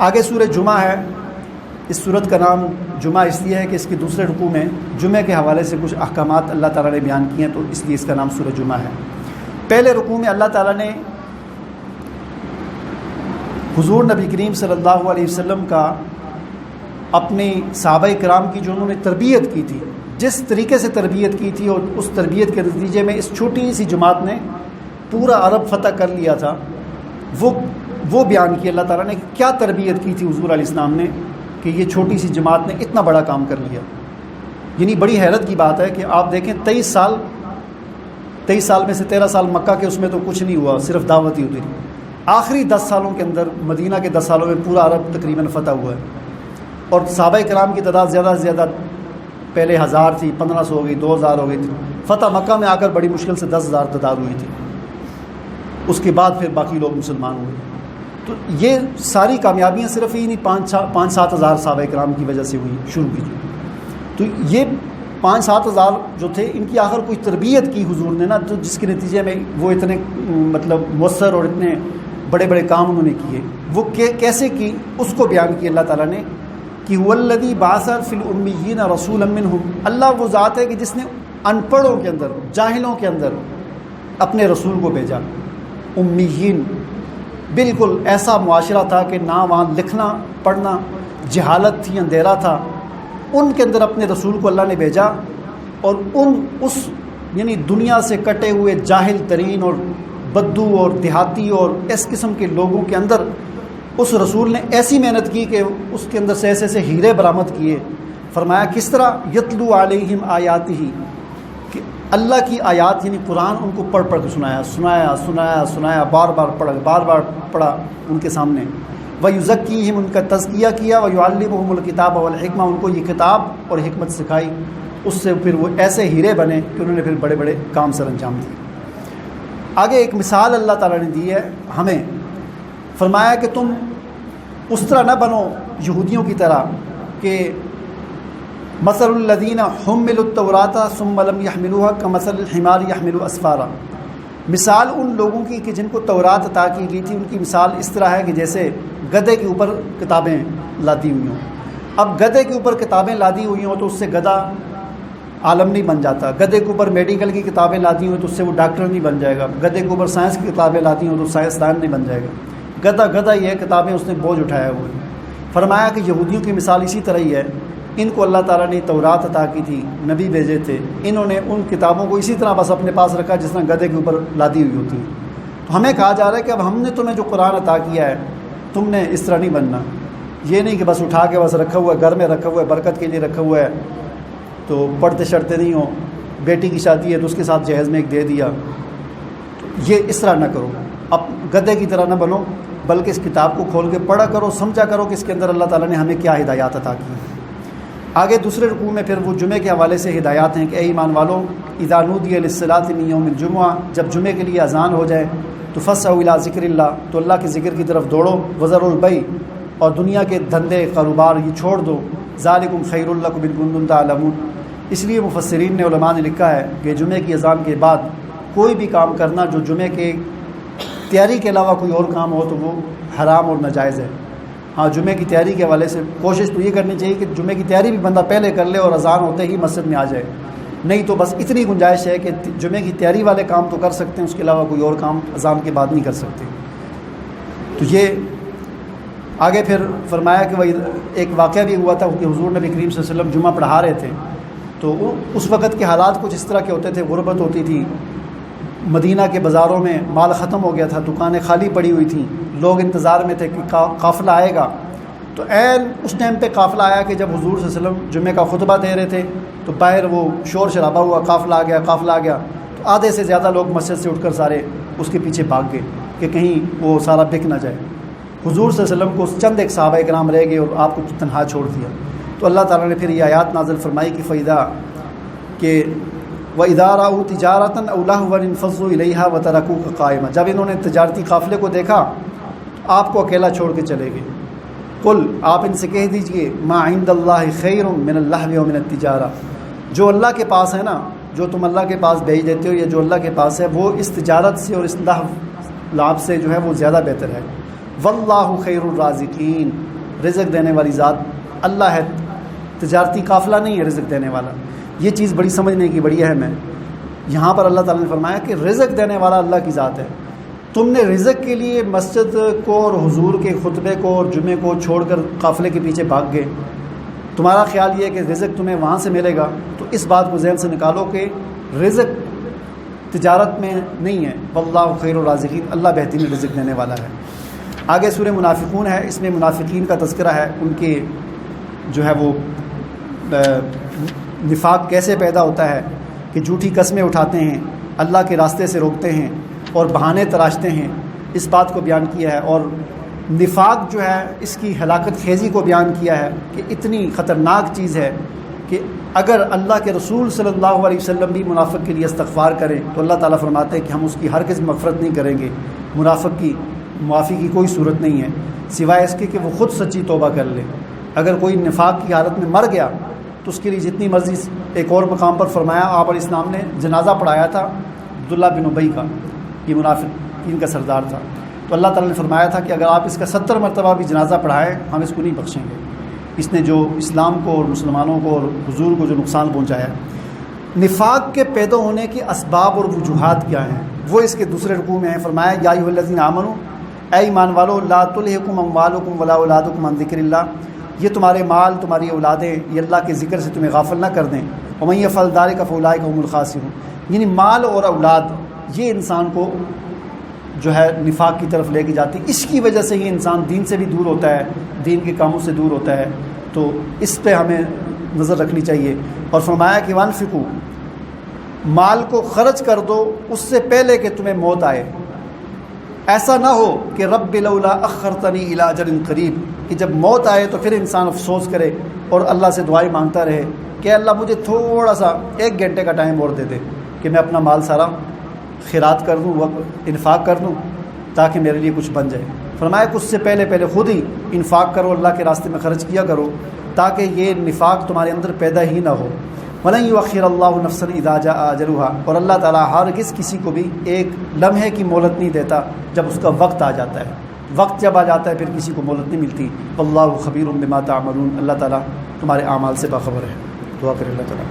آگے سورہ جمعہ ہے. اس صورت کا نام جمعہ اس لیے ہے کہ اس کے دوسرے رکوع میں جمعے کے حوالے سے کچھ احکامات اللہ تعالیٰ نے بیان کیے ہیں، تو اس لیے اس کا نام سورہ جمعہ ہے. پہلے رکوع میں اللہ تعالیٰ نے حضور نبی کریم صلی اللہ علیہ وسلم کا اپنے صحابہ کرام کی جو انہوں نے تربیت کی تھی، جس طریقے سے تربیت کی تھی، اور اس تربیت کے نتیجے میں اس چھوٹی سی جماعت نے پورا عرب فتح کر لیا تھا، وہ بیان کیا اللہ تعالیٰ نے کہ کیا تربیت کی تھی حضور علیہ السلام نے کہ یہ چھوٹی سی جماعت نے اتنا بڑا کام کر لیا. یعنی بڑی حیرت کی بات ہے کہ آپ دیکھیں 23 سال میں سے 13 سال مکہ کے اس میں تو کچھ نہیں ہوا، صرف دعوت ہی ہوتی تھی. آخری 10 سالوں کے اندر مدینہ کے 10 سالوں میں پورا عرب تقریباً فتح ہوا ہے، اور صحابہ کرام کی تعداد زیادہ سے زیادہ پہلے 1000 تھی، 1500 ہو گئی، 2000 ہو گئی تھی. فتح مکہ میں آ کر بڑی مشکل سے 10,000 تعداد ہوئی تھی. اس کے بعد پھر باقی لوگ مسلمان ہوئے. تو یہ ساری کامیابیاں صرف ہی نہیں 5-7 ہزار صحابہ کرام کی وجہ سے ہوئی شروع کی. تو یہ 5-7 ہزار جو تھے ان کی آخر کوئی تربیت کی حضور نے نا، تو جس کے نتیجے میں وہ اتنے مؤثر اور اتنے بڑے بڑے کام انہوں نے کیے. وہ کیسے کی اس کو بیان کیا اللہ تعالیٰ نے کہ والذی بعث فی الامیین رسولا منہم. اللہ وہ ذات ہے کہ جس نے ان پڑھوں کے اندر، جاہلوں کے اندر اپنے رسول کو بھیجا. امیین بالکل ایسا معاشرہ تھا کہ نہ وہاں لکھنا پڑھنا، جہالت تھی، اندھیرا تھا. ان کے اندر اپنے رسول کو اللہ نے بھیجا، اور اس یعنی دنیا سے کٹے ہوئے جاہل ترین اور بدو اور دیہاتی اور اس قسم کے لوگوں کے اندر اس رسول نے ایسی محنت کی کہ اس کے اندر سے ایسے ہیرے برآمد کیے. فرمایا کس طرح یتلو علیہم آیاتہ، کہ اللہ کی آیات یعنی قرآن ان کو پڑھ پڑھ کے سنایا، بار بار پڑھا ان کے سامنے. وَيُزَكِّيهِمْ، ان کا تزکیہ کیا. وَيُعَلِّمُهُمُ الْكِتَابَ وَالْحِكْمَةَ، ان کو یہ کتاب اور حکمت سکھائی. اس سے پھر وہ ایسے ہیرے بنے کہ انہوں نے پھر بڑے بڑے کام سر انجام دیے. آگے ایک مثال اللہ تعالیٰ نے دی ہے ہمیں. فرمایا کہ تم اس طرح نہ بنو یہودیوں کی طرح کہ مثل الذین حملوا التوراۃ ثم لم يحملوها كمثل الحمار يحمل اسفارا. مثال ان لوگوں کی کہ جن کو تورات عطا کی گئی تھی، ان کی مثال اس طرح ہے کہ جیسے گدھے کے اوپر کتابیں لادی ہوئی ہوں. اب گدھے کے اوپر کتابیں لادی ہوئی ہوں تو اس سے گدھا عالم نہیں بن جاتا. گدھے کے اوپر میڈیکل کی کتابیں لادی ہوئی تو اس سے وہ ڈاکٹر نہیں بن جائے گا. گدھے کے اوپر سائنس کی کتابیں لادی ہوں تو سائنسدان نہیں بن جائے گا. گدھا یہ کتابیں اس نے بوجھ اٹھایا ہوئے. فرمایا کہ یہودیوں کی مثال اسی طرح ہی ہے. ان کو اللہ تعالیٰ نے تورات عطا کی تھی، نبی بھیجے تھے، انہوں نے ان کتابوں کو اسی طرح بس اپنے پاس رکھا جس طرح گدھے کے اوپر لادی ہوئی ہوتی ہے. تو ہمیں کہا جا رہا ہے کہ اب ہم نے تمہیں جو قرآن عطا کیا ہے تم نے اس طرح نہیں بننا. یہ نہیں کہ بس اٹھا کے بس رکھا ہوا ہے، گھر میں رکھا ہوا ہے، برکت کے لیے رکھا ہوا ہے، تو پڑھتے شڑتے نہیں ہو. بیٹی کی شادی ہے تو اس کے ساتھ جہیز میں ایک دے دیا. یہ اس طرح نہ کرو، اب گدھے کی طرح نہ بنو، بلکہ اس کتاب کو کھول کے پڑھا کرو، سمجھا کرو کہ اس کے اندر اللہ تعالیٰ نے ہمیں کیا ہدایات عطا کی ہیں. آگے دوسرے رکوع میں پھر وہ جمعے کے حوالے سے ہدایات ہیں کہ اے ایمان والوں، اذا نودی للصلاۃ من یوم الجمعہ، جب جمعے کے لیے اذان ہو جائے تو فسعوا الی ذکر اللہ، تو اللہ کے ذکر کی طرف دوڑو. وذروا البیع، اور دنیا کے دھندے کاروبار یہ چھوڑ دو. ذالکم خیر لکم ان کنتم تعلمون. اس لیے مفسرین نے، علماء نے لکھا ہے کہ جمعے کی اذان کے بعد کوئی بھی کام کرنا جو جمعے کے تیاری کے علاوہ کوئی اور کام ہو تو وہ حرام اور ناجائز ہے. ہاں، جمعے کی تیاری کے حوالے سے کوشش تو یہ کرنی چاہیے کہ جمعے کی تیاری بھی بندہ پہلے کر لے اور اذان ہوتے ہی مسجد میں آ جائے. نہیں تو بس اتنی گنجائش ہے کہ جمعے کی تیاری والے کام تو کر سکتے ہیں، اس کے علاوہ کوئی اور کام اذان کے بعد نہیں کر سکتے. تو یہ آگے پھر فرمایا کہ وہ ایک واقعہ بھی ہوا تھا کہ حضور نبی کریم صلی اللہ علیہ وسلم جمعہ پڑھا رہے تھے، تو اس وقت کے حالات کچھ اس طرح کے ہوتے تھے. غربت ہوتی تھی، مدینہ کے بازاروں میں مال ختم ہو گیا تھا، دکانیں خالی پڑی ہوئی تھیں، لوگ انتظار میں تھے کہ قافلہ آئے گا. تو عین اس ٹائم پہ قافلہ آیا کہ جب حضور صلی اللہ علیہ وسلم جمعے کا خطبہ دے رہے تھے تو باہر وہ شور شرابہ ہوا، قافلہ آ گیا. تو آدھے سے زیادہ لوگ مسجد سے اٹھ کر سارے اس کے پیچھے بھاگ گئے کہ کہیں وہ سارا بک نہ جائے. حضور صلی اللہ علیہ وسلم کو چند ایک صحابہ کرام رہ گئے اور آپ کو تنہا چھوڑ دیا. تو اللہ تعالیٰ نے پھر یہ آیات نازل فرمائی کہ فَإِذَا کہ وَإِذَا رَأَوْا تِجَارَةً أَوْ لَهْوًا انفَضُّوا إِلَيْهَا وَتَرَكُوكَ قَائِمًا. جب انہوں نے تجارتی قافلے کو دیکھا آپ کو اکیلا چھوڑ کے چلے گئے. قل، آپ ان سے کہہ دیجئے، ما عند اللہ خیر من اللہو ومن التجارہ، جو اللہ کے پاس ہے نا، جو تم اللہ کے پاس بھیج دیتے ہو یا جو اللہ کے پاس ہے، وہ اس تجارت سے اور اس لعب سے جو ہے وہ زیادہ بہتر ہے. واللہ خیر الرازقین، رزق دینے والی ذات اللہ ہے، تجارتی قافلہ نہیں ہے رزق دینے والا۔ یہ چیز بڑی سمجھنے کی بڑی اہم ہے۔ یہاں پر اللہ تعالیٰ نے فرمایا کہ رزق دینے والا اللہ کی ذات ہے۔ تم نے رزق کے لیے مسجد کو اور حضور کے خطبے کو اور جمعے کو چھوڑ کر قافلے کے پیچھے بھاگ گئے، تمہارا خیال یہ ہے کہ رزق تمہیں وہاں سے ملے گا، تو اس بات کو ذہن سے نکالو کہ رزق تجارت میں نہیں ہے، واللہ خیر الرازقین، اللہ بہترین رزق دینے والا ہے۔ آگے سورہ منافقون ہے، اس میں منافقین کا تذکرہ ہے، ان کے جو ہے وہ نفاق کیسے پیدا ہوتا ہے کہ جھوٹی قسمیں اٹھاتے ہیں، اللہ کے راستے سے روکتے ہیں اور بہانے تراشتے ہیں، اس بات کو بیان کیا ہے۔ اور نفاق جو ہے اس کی ہلاکت خیزی کو بیان کیا ہے کہ اتنی خطرناک چیز ہے کہ اگر اللہ کے رسول صلی اللہ علیہ وسلم بھی منافق کے لیے استغفار کریں تو اللہ تعالیٰ فرماتے ہیں کہ ہم اس کی ہرگز مغفرت نہیں کریں گے، منافق کی معافی کی کوئی صورت نہیں ہے سوائے اس کے کہ وہ خود سچی توبہ کر لے۔ اگر کوئی نفاق کی حالت میں مر گیا تو اس کے لیے جتنی مرضی، ایک اور مقام پر فرمایا آپ علیہ السلام نے جنازہ پڑھایا تھا عبداللہ بن ابی کا، یہ منافقین کا سردار تھا، تو اللہ تعالیٰ نے فرمایا تھا کہ اگر آپ اس کا 70 مرتبہ بھی جنازہ پڑھائیں ہم اس کو نہیں بخشیں گے، اس نے جو اسلام کو اور مسلمانوں کو اور حضور کو جو نقصان پہنچایا۔ نفاق کے پیدا ہونے کے اسباب اور وجوہات کیا ہیں وہ اس کے دوسرے رکوع میں ہیں۔ فرمایا یا ایھا الذین آمنوا، اے ایمان والو، لا تلھکم اموالکم ولا اولادکم عن ذکر اللہ، یہ تمہارے مال تمہاری اولادیں یہ اللہ کے ذکر سے تمہیں غافل نہ کر دیں، ومن یفعل ذلک فاولئک هم الخاسرون، یعنی مال اور اولاد یہ انسان کو جو ہے نفاق کی طرف لے کے جاتی، اس کی وجہ سے یہ انسان دین سے بھی دور ہوتا ہے، دین کے کاموں سے دور ہوتا ہے، تو اس پہ ہمیں نظر رکھنی چاہیے۔ اور فرمایا کہ وانفقوا، مال کو خرچ کر دو اس سے پہلے کہ تمہیں موت آئے، ایسا نہ ہو کہ رب لولا اخرتنی الی اجل قریب، کہ جب موت آئے تو پھر انسان افسوس کرے اور اللہ سے دعائیں مانگتا رہے کہ اللہ مجھے تھوڑا سا 1 گھنٹے کا ٹائم اور دے دے کہ میں اپنا مال سارا خیرات کر دوں، انفاق کر دوں تاکہ میرے لیے کچھ بن جائے۔ فرمایا کہ اس سے پہلے خود ہی انفاق کرو، اللہ کے راستے میں خرچ کیا کرو تاکہ یہ نفاق تمہارے اندر پیدا ہی نہ ہو۔ وَلَن يُؤَخِّرَ اللَّهُ نَفْسًا إِذَا جَاءَ أَجَلُهَا، اور اللہ تعالیٰ ہرگز کسی کو بھی ایک لمحے کی مہلت نہیں دیتا جب اس کا وقت آ جاتا ہے، وقت جب آ جاتا ہے پھر کسی کو مہلت نہیں ملتی۔ واللہ خبیر بما تعملون، اللہ تعالیٰ تمہارے اعمال سے باخبر ہے۔ دعا کریں اللہ تعالیٰ۔